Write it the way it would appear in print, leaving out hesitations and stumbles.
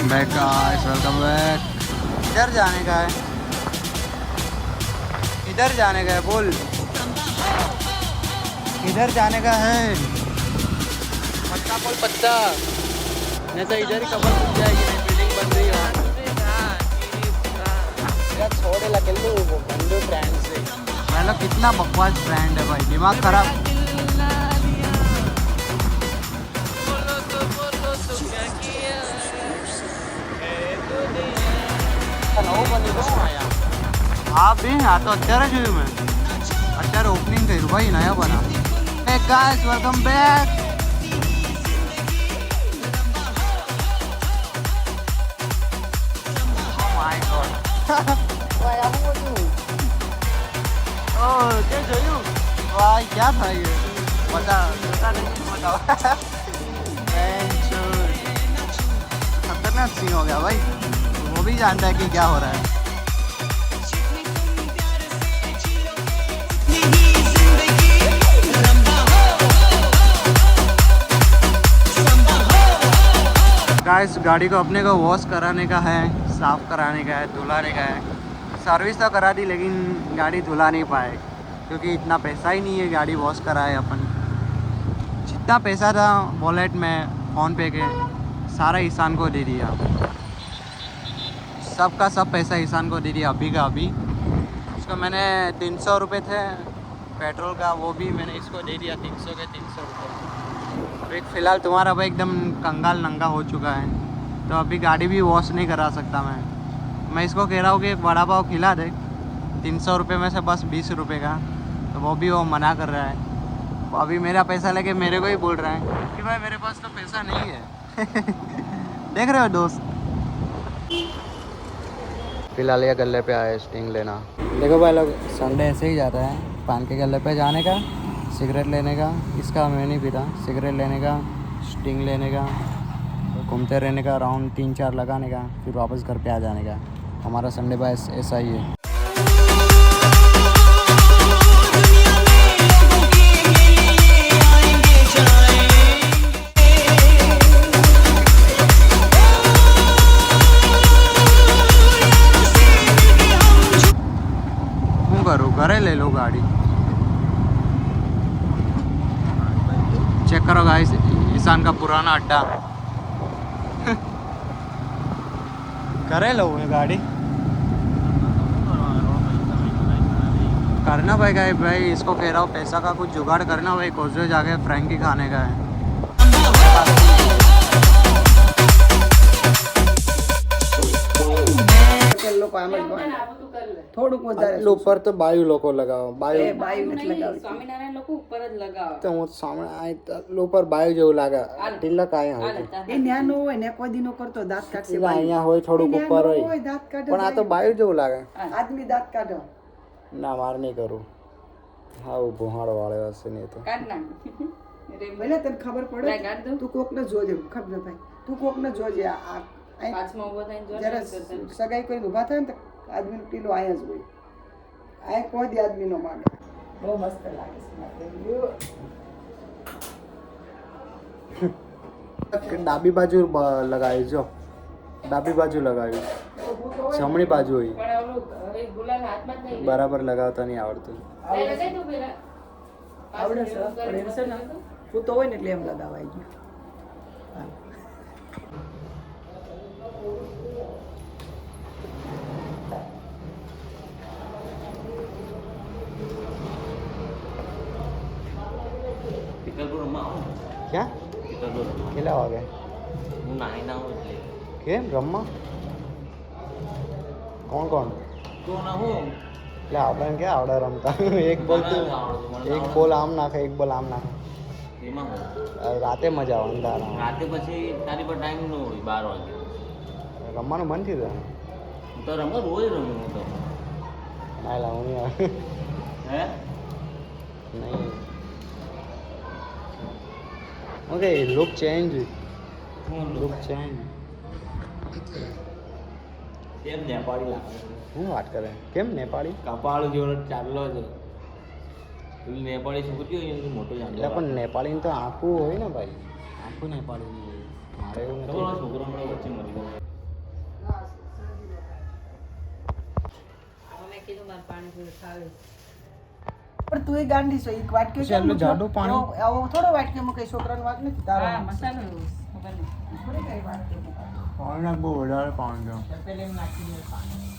Back guys, welcome back. इधर जाने का है, इधर जाने का है, बोल इधर जाने का है। पत्ता बोल पत्ता, नहीं तो इधर ही कबर टूट जाएगी। नहीं बिल्डिंग बन रही है यार, छोड़े लगे लो वो बंदो ब्रांड से। मतलब कितना बकवास ब्रांड है भाई, दिमाग खराब। आप भी हाँ तो અત્યારે જોયું મેં, અત્યારે ઓપનિંગ કર્યું ભાઈ, નયા બના। હે guys, welcome back. Oh my God ભાઈ, આ શું હતું? ઓ તે જોયું ભાઈ, क्या था ये? बता बता नहीं बताओ। खतरनाक सीन हो गया भाई, वो भी जानता है कि क्या हो रहा है। गाइस, गाड़ी को अपने को वॉश कराने का है, साफ़ कराने का है, धुलाने का है। सर्विस तो करा दी लेकिन गाड़ी धुला नहीं पाए क्योंकि इतना पैसा ही नहीं है गाड़ी वॉश कराए अपन। जितना पैसा था वॉलेट में फ़ोन पे के सारा ईशान को दे दिया, सबका सब पैसा ईशान को दे दिया अभी का अभी। उसको मैंने 300 रुपये थे पेट्रोल का, वो भी मैंने इसको दे दिया 300 के 300 रुपये। अभी फ़िलहाल तुम्हारा भाई एकदम कंगाल नंगा हो चुका है, तो अभी गाड़ी भी वॉश नहीं करा सकता मैं इसको कह रहा हूँ कि एक वड़ा पाव खिला दे 300 रुपये में से बस 20 रुपये का, तो वो भी वो मना कर रहा है। वो अभी मेरा पैसा लेके मेरे को ही बोल रहा है कि भाई मेरे पास तो पैसा नहीं है। देख रहे हो दोस्त, फिलहाल ये गले पे आए स्टिंग लेना। देखो भाई लोग, संडे ऐसे ही जाता है, पान के गले पे जाने का, सिगरेट लेने का। इसका मैं नहीं पीता, सिगरेट लेने का, स्टिंग लेने का, घूमते रहने का, राउंड 3-4 लगाने का, फिर वापस घर पे आ जाने का। हमारा संडे भाई ऐसा ही है। घरे ले लो गाड़ी। चेक करो गाइस, ईशान का पुराना अड्डा। घरे लो ये गाड़ी करना भाई। भाई इसको कह रहा हूँ पैसा का कुछ जुगाड़ करना भाई, कोसो जाके फ्रैंकी खाने का है। થોડુંક વધારે ઉપર તો બાયુ લોકો લગાવો, બાયુ નથી લગાવતી, સ્વામિનારાયણ લોકો ઉપર જ લગાવે તો હું સામે ઉપર બાયુ જેવું લાગે। તિલક આયા હોય એ ન્યાનો હોય ને કોઈ દીનો કરતો દાંત કાઢશે, અહીંયા હોય થોડુંક ઉપર હોય દાંત કાઢે, પણ આ તો બાયુ જેવું લાગે। આદમી દાંત કાઢો ના, માર નહીં કરું। હા ભોહાડો વાળે હશે ને તો કાઢ નાખ રે, ભલે તને ખબર પડે તું કોકને જોજે, ખબર ભાઈ તું કોકને જોજે। આ પાછમાં ઉભો થઈને જો જરા સગાઈ કોઈ ઊભા થાય ને તો આદમીનો ટીલો આયા જ હોય, આ કોઈ દી આદમીનો માગે। બહુ મસ્ત લાગે છે। ડાબી બાજુ લગાવી, જો ડાબી બાજુ લગાવી, જમણી બાજુ હોય બરાબર લગાવતા નહીં આવડતું। આવડે છે પણ હું તો હોય ને એટલે એમ લગાવાઈ ગયું। क्या કેટલા વાગે? હું નાહી ના હું એટલે કેમ રમવા? કોણ કોણ? તો ના હું એટલે આપણે ક્યાં આવડે રમતા? એક બોલ તું, એક બોલ આમ નાખે, એક બોલ આમ નાખે, એમાં રાતે મજા આવે અંધારા। રાતે પછી તારી પર ટાઈમ ન હોય, 12 વાગે રમવાનું મન થયું તો રમો, રોજ રમું હું તો ના લાવું નહીં આવે હે નહીં। Okay look change, look change કેમ નેપાળી લાગે? હું વાત કરે કેમ નેપાળી? કપાળ જેવો ચાલલો છે નેપાળી છોકરી હોય ને મોટો જાણ, એટલે પણ નેપાળી તો આખું હોય ને ભાઈ, આખું નેપાળી હોય મારે એવું નથી। છોકરો વચ્ચે મરી ગયો પણ તું એ ગાંડી છો એક વાટકે કેમ જાડું પાણી આવો થોડો વાટકે મૂકે છોકરાનો વાટ નથી તારો મસાલો ખબર નહીં થોડી કઈ વાટકે મૂકે પાણી બહુ વધારે પાણી છે પેલે નાખી દે પાણી